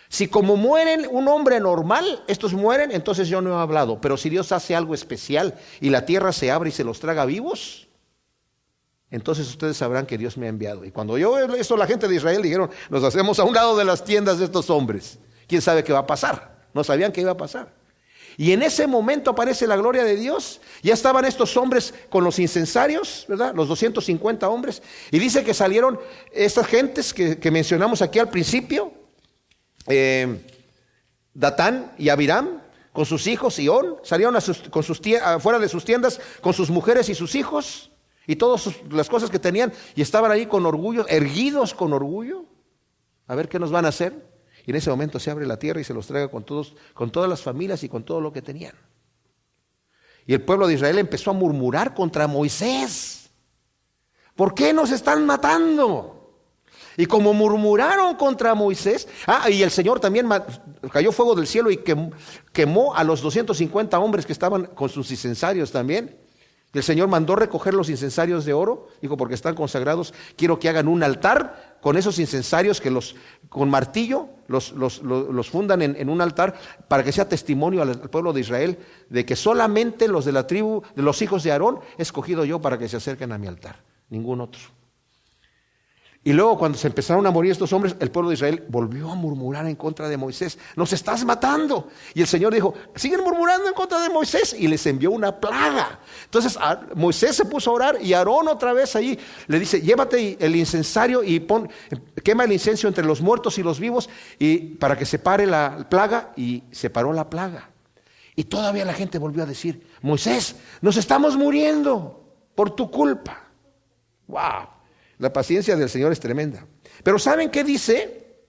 Si como mueren un hombre normal, estos mueren, entonces yo no he hablado. Pero si Dios hace algo especial y la tierra se abre y se los traga vivos, entonces ustedes sabrán que Dios me ha enviado. Y cuando yo eso, la gente de Israel dijeron: nos hacemos a un lado de las tiendas de estos hombres. ¿Quién sabe qué va a pasar? No sabían qué iba a pasar. Y en ese momento aparece la gloria de Dios. Ya estaban estos hombres con los incensarios, ¿verdad? Los 250 hombres. Y dice que salieron estas gentes que mencionamos aquí al principio. Datán y Abiram con sus hijos, y On salieron fuera de sus tiendas con sus mujeres y sus hijos, y todas las cosas que tenían, y estaban ahí con orgullo, erguidos con orgullo, a ver qué nos van a hacer. Y en ese momento se abre la tierra y se los traga con todas las familias y con todo lo que tenían. Y el pueblo de Israel empezó a murmurar contra Moisés. ¿Por qué nos están matando? Y como murmuraron contra Moisés, y el Señor también cayó fuego del cielo y quemó a los 250 hombres que estaban con sus incensarios también. El Señor mandó recoger los incensarios de oro, dijo, porque están consagrados, quiero que hagan un altar con esos incensarios que con martillo los fundan en un altar para que sea testimonio al pueblo de Israel de que solamente los de la tribu, de los hijos de Aarón, he escogido yo para que se acerquen a mi altar, ningún otro. Y luego cuando se empezaron a morir estos hombres, el pueblo de Israel volvió a murmurar en contra de Moisés. Nos estás matando. Y el Señor dijo, siguen murmurando en contra de Moisés, y les envió una plaga. Entonces Moisés se puso a orar, y Aarón otra vez allí le dice, llévate el incensario y quema el incienso entre los muertos y los vivos, y para que se pare la plaga. Y se paró la plaga. Y todavía la gente volvió a decir, Moisés, nos estamos muriendo por tu culpa. ¡Wow! La paciencia del Señor es tremenda. Pero ¿saben qué dice?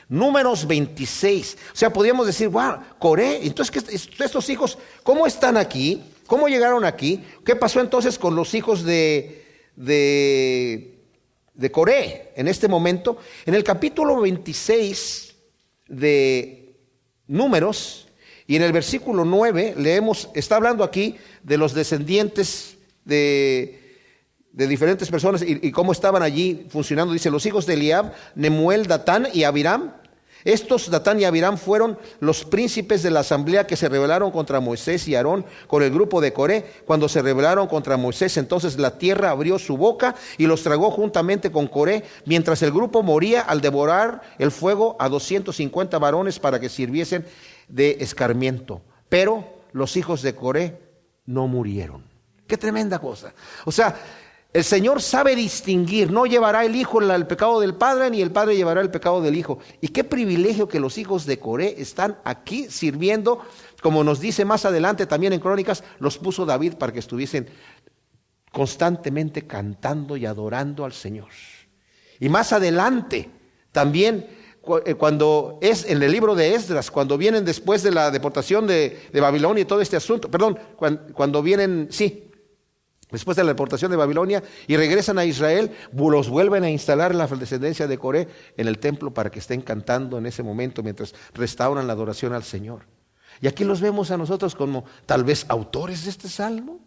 Números 26. O sea, podríamos decir, wow, Coré. Entonces, estos hijos, ¿cómo están aquí? ¿Cómo llegaron aquí? ¿Qué pasó entonces con los hijos de Coré en este momento? En el capítulo 26 de Números y en el versículo 9 leemos, está hablando aquí de los descendientes de diferentes personas y cómo estaban allí funcionando. Dice, los hijos de Eliab, Nemuel, Datán y Abiram. Estos, Datán y Abiram, fueron los príncipes de la asamblea que se rebelaron contra Moisés y Aarón con el grupo de Coré. Cuando se rebelaron contra Moisés, entonces la tierra abrió su boca y los tragó juntamente con Coré, mientras el grupo moría al devorar el fuego a 250 varones para que sirviesen de escarmiento. Pero los hijos de Coré no murieron. Qué tremenda cosa. O sea, el Señor sabe distinguir, no llevará el hijo el pecado del padre, ni el padre llevará el pecado del hijo. Y qué privilegio que los hijos de Coré están aquí sirviendo, como nos dice más adelante también en Crónicas, los puso David para que estuviesen constantemente cantando y adorando al Señor. Y más adelante también, cuando es en el libro de Esdras, cuando vienen después de la deportación de Babilonia y todo este asunto, cuando vienen, después de la deportación de Babilonia y regresan a Israel, los vuelven a instalar la descendencia de Coré en el templo para que estén cantando en ese momento mientras restauran la adoración al Señor. Y aquí los vemos a nosotros como tal vez autores de este salmo.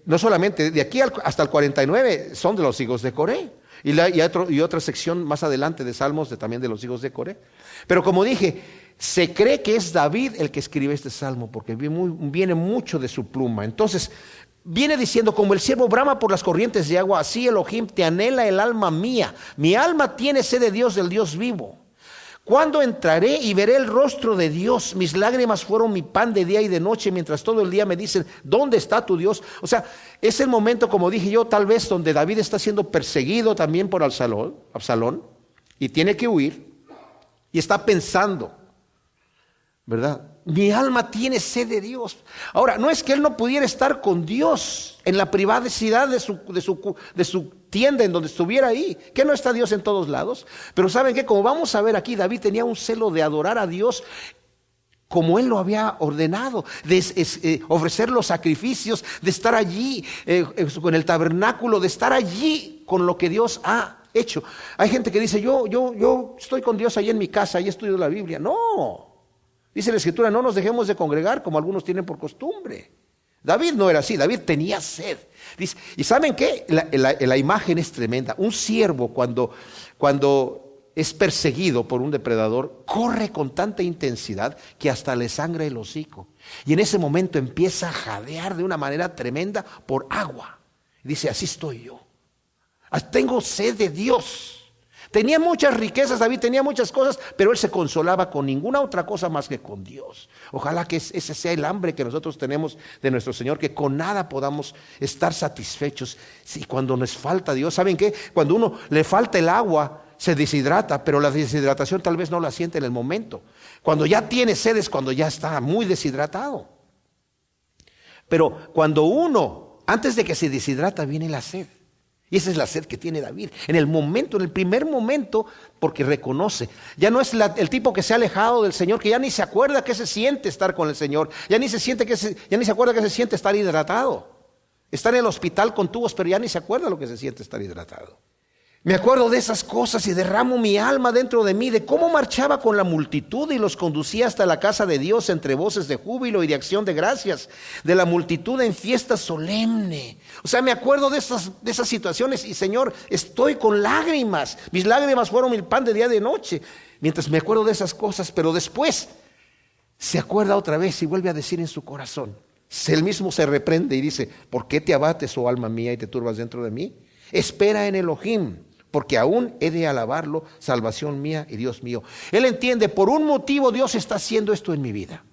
No solamente de aquí hasta el 49 son de los hijos de Coré. Y otra sección más adelante de salmos también de los hijos de Coré. Pero como dije, se cree que es David el que escribe este salmo porque viene mucho de su pluma. Entonces, viene diciendo, como el ciervo brama por las corrientes de agua, así Elohim te anhela el alma mía. Mi alma tiene sed de Dios, del Dios vivo. ¿Cuándo entraré y veré el rostro de Dios? Mis lágrimas fueron mi pan de día y de noche, mientras todo el día me dicen, ¿dónde está tu Dios? O sea, es el momento, como dije yo, tal vez donde David está siendo perseguido también por Absalón, y tiene que huir, y está pensando, ¿verdad? Mi alma tiene sed de Dios. Ahora, no es que él no pudiera estar con Dios en la privacidad de su tienda, en donde estuviera ahí, que no está Dios en todos lados. Pero ¿saben qué? Como vamos a ver aquí, David tenía un celo de adorar a Dios como él lo había ordenado, de ofrecer los sacrificios, de estar allí con el tabernáculo, de estar allí con lo que Dios ha hecho. Hay gente que dice, yo estoy con Dios allí en mi casa, ahí estudio la Biblia. No. Dice la Escritura, no nos dejemos de congregar como algunos tienen por costumbre. David no era así, David tenía sed. Dice, ¿y saben qué? La imagen es tremenda. Un siervo cuando es perseguido por un depredador, corre con tanta intensidad que hasta le sangra el hocico. Y en ese momento empieza a jadear de una manera tremenda por agua. Dice, así estoy yo. Tengo sed de Dios. Tenía muchas riquezas, David tenía muchas cosas, pero él se consolaba con ninguna otra cosa más que con Dios. Ojalá que ese sea el hambre que nosotros tenemos de nuestro Señor, que con nada podamos estar satisfechos. Si cuando nos falta Dios, ¿saben qué? Cuando uno le falta el agua, se deshidrata, pero la deshidratación tal vez no la siente en el momento. Cuando ya tiene sed es cuando ya está muy deshidratado. Pero cuando uno Antes de que se deshidrata viene la sed. Y esa es la sed que tiene David. En el primer momento, porque reconoce. Ya no es el tipo que se ha alejado del Señor, que ya ni se acuerda que se siente estar con el Señor. Ya ni se acuerda que se siente estar hidratado. Está en el hospital con tubos, pero ya ni se acuerda lo que se siente estar hidratado. Me acuerdo de esas cosas y derramo mi alma dentro de mí, de cómo marchaba con la multitud y los conducía hasta la casa de Dios entre voces de júbilo y de acción de gracias, de la multitud en fiesta solemne. O sea, me acuerdo de esas situaciones y Señor, estoy con lágrimas. Mis lágrimas fueron mi pan de día y de noche, mientras me acuerdo de esas cosas, pero después se acuerda otra vez y vuelve a decir en su corazón. Él mismo se reprende y dice, ¿por qué te abates, oh alma mía, y te turbas dentro de mí? Espera en Elohim, porque aún he de alabarlo, salvación mía y Dios mío. Él entiende, por un motivo Dios está haciendo esto en mi vida.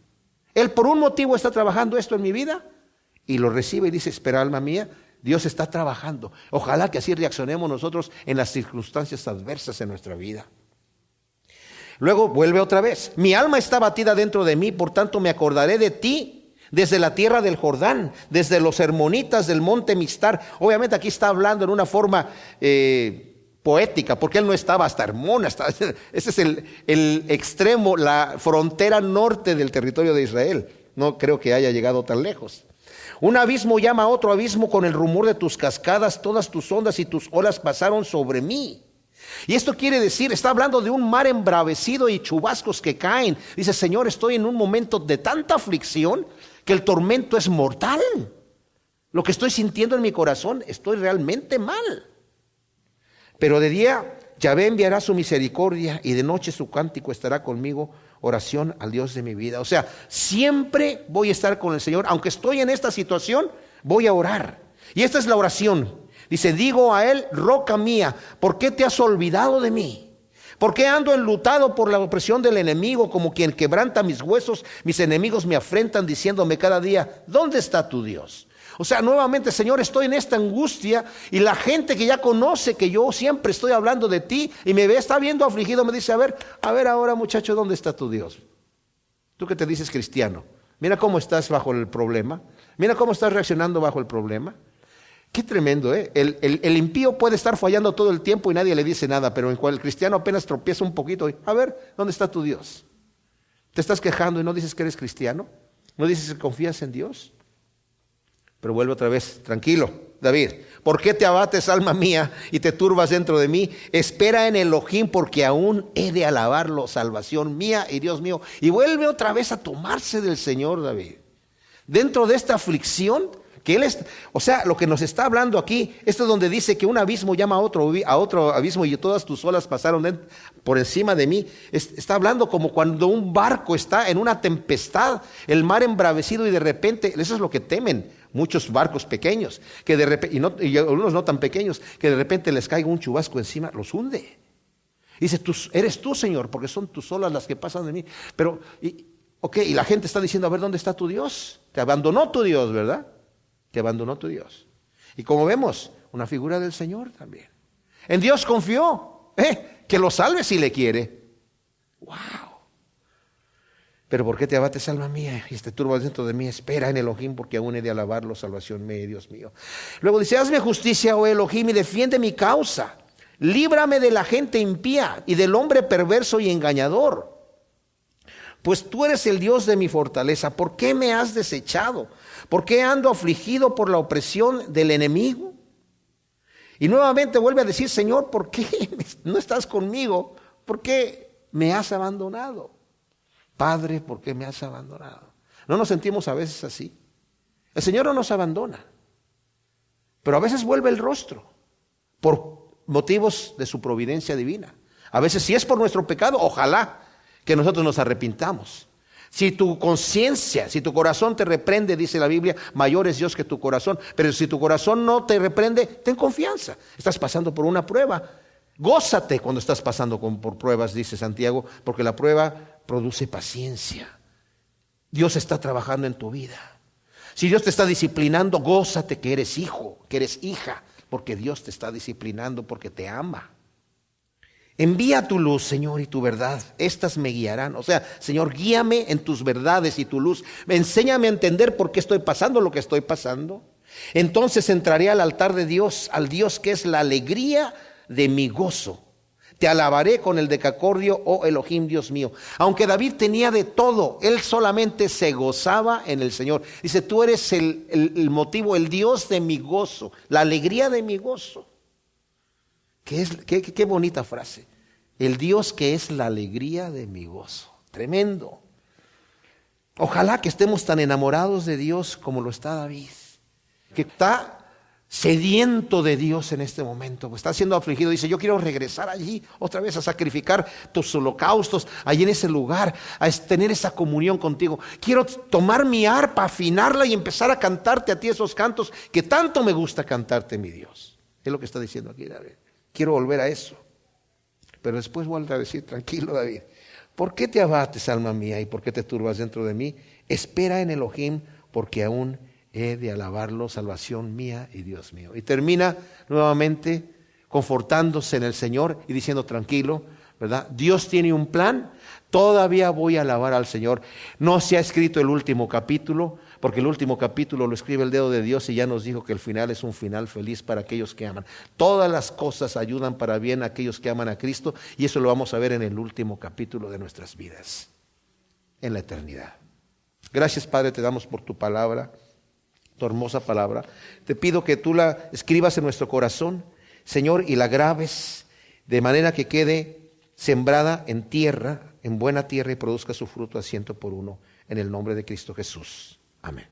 Él por un motivo está trabajando esto en mi vida y lo recibe y dice, espera alma mía, Dios está trabajando. Ojalá que así reaccionemos nosotros en las circunstancias adversas en nuestra vida. Luego vuelve otra vez, mi alma está batida dentro de mí, por tanto me acordaré de ti desde la tierra del Jordán, desde los hermonitas del monte Mistar. Obviamente aquí está hablando en una forma poética, porque él no estaba hasta Hermona, ese es el extremo, la frontera norte del territorio de Israel. No creo que haya llegado tan lejos. Un abismo llama a otro abismo con el rumor de tus cascadas, todas tus ondas y tus olas pasaron sobre mí. Y esto quiere decir, está hablando de un mar embravecido y chubascos que caen. Dice, Señor, estoy en un momento de tanta aflicción que el tormento es mortal. Lo que estoy sintiendo en mi corazón, estoy realmente mal. Pero de día Yahvé enviará su misericordia y de noche su cántico estará conmigo, oración al Dios de mi vida. O sea, siempre voy a estar con el Señor, aunque estoy en esta situación, voy a orar. Y esta es la oración. Dice, digo a él, roca mía, ¿por qué te has olvidado de mí? ¿Por qué ando enlutado por la opresión del enemigo, como quien quebranta mis huesos? Mis enemigos me afrentan diciéndome cada día, ¿dónde está tu Dios? O sea, nuevamente, Señor, estoy en esta angustia y la gente que ya conoce que yo siempre estoy hablando de ti y me ve, está viendo afligido, me dice, a ver ahora, muchacho, ¿dónde está tu Dios? Tú que te dices cristiano, mira cómo estás bajo el problema, mira cómo estás reaccionando bajo el problema. Qué tremendo, ¿eh? El impío puede estar fallando todo el tiempo y nadie le dice nada, pero en cual el cristiano apenas tropieza un poquito, a ver, ¿dónde está tu Dios? ¿Te estás quejando y no dices que eres cristiano? ¿No dices que confías en Dios? Pero vuelve otra vez, tranquilo, David. ¿Por qué te abates, alma mía, y te turbas dentro de mí? Espera en Elohim, porque aún he de alabarlo, salvación mía y Dios mío. Y vuelve otra vez a tomarse del Señor, David. Dentro de esta aflicción, que él es, o sea, lo que nos está hablando aquí, esto es donde dice que un abismo llama a otro abismo y todas tus olas pasaron por encima de mí. Está hablando como cuando un barco está en una tempestad, el mar embravecido y de repente, eso es lo que temen muchos barcos pequeños, que de repente, y algunos no tan pequeños, que de repente les caiga un chubasco encima, los hunde. Dice, eres tú, Señor, porque son tus olas las que pasan de mí. Pero, y la gente está diciendo, a ver, ¿dónde está tu Dios? Te abandonó tu Dios, ¿verdad? Te abandonó tu Dios. Y como vemos, una figura del Señor también. En Dios confió, que lo salve si le quiere. ¡Wow! Pero ¿por qué te abates, alma mía, y te turbas dentro de mí? Espera en Elohim, porque aún he de alabarlo, salvación mía, Dios mío. Luego dice, hazme justicia, oh Elohim, y defiende mi causa. Líbrame de la gente impía y del hombre perverso y engañador. Pues tú eres el Dios de mi fortaleza. ¿Por qué me has desechado? ¿Por qué ando afligido por la opresión del enemigo? Y nuevamente vuelve a decir, Señor, ¿por qué no estás conmigo? ¿Por qué me has abandonado? Padre, ¿por qué me has abandonado? ¿No nos sentimos a veces así? El Señor no nos abandona, pero a veces vuelve el rostro por motivos de su providencia divina. A veces si es por nuestro pecado, ojalá que nosotros nos arrepintamos. Si tu conciencia, si tu corazón te reprende, dice la Biblia, mayor es Dios que tu corazón. Pero si tu corazón no te reprende, ten confianza. Estás pasando por una prueba. Gózate cuando estás pasando por pruebas, dice Santiago, porque la prueba produce paciencia. Dios está trabajando en tu vida. Si Dios te está disciplinando, gózate que eres hijo, que eres hija, porque Dios te está disciplinando, porque te ama. Envía tu luz, Señor, y tu verdad, estas me guiarán. O sea, Señor, guíame en tus verdades y tu luz. Enséñame a entender por qué estoy pasando lo que estoy pasando. Entonces entraré al altar de Dios, al Dios que es la alegría de mi gozo. Te alabaré con el decacordio, oh Elohim, Dios mío. Aunque David tenía de todo, él solamente se gozaba en el Señor. Dice, tú eres el motivo, el Dios de mi gozo, la alegría de mi gozo. Qué bonita frase. El Dios que es la alegría de mi gozo. Tremendo. Ojalá que estemos tan enamorados de Dios como lo está David, que está sediento de Dios en este momento, está siendo afligido. Dice, yo quiero regresar allí otra vez a sacrificar tus holocaustos, allí en ese lugar, a tener esa comunión contigo. Quiero tomar mi arpa, afinarla y empezar a cantarte a ti esos cantos que tanto me gusta cantarte, mi Dios. Es lo que está diciendo aquí David. Quiero volver a eso. Pero después vuelve a decir, tranquilo David, ¿por qué te abates, alma mía, y por qué te turbas dentro de mí? Espera en Elohim, porque aún he de alabarlo, salvación mía y Dios mío. Y termina nuevamente confortándose en el Señor y diciendo, tranquilo, ¿verdad? Dios tiene un plan, todavía voy a alabar al Señor. No se ha escrito el último capítulo, porque el último capítulo lo escribe el dedo de Dios y ya nos dijo que el final es un final feliz para aquellos que aman. Todas las cosas ayudan para bien a aquellos que aman a Cristo, y eso lo vamos a ver en el último capítulo de nuestras vidas, en la eternidad. Gracias, Padre, te damos por tu palabra, tu hermosa palabra. Te pido que tú la escribas en nuestro corazón, Señor, y la grabes de manera que quede sembrada en tierra, en buena tierra, y produzca su fruto a 100 por 1, en el nombre de Cristo Jesús. Amén.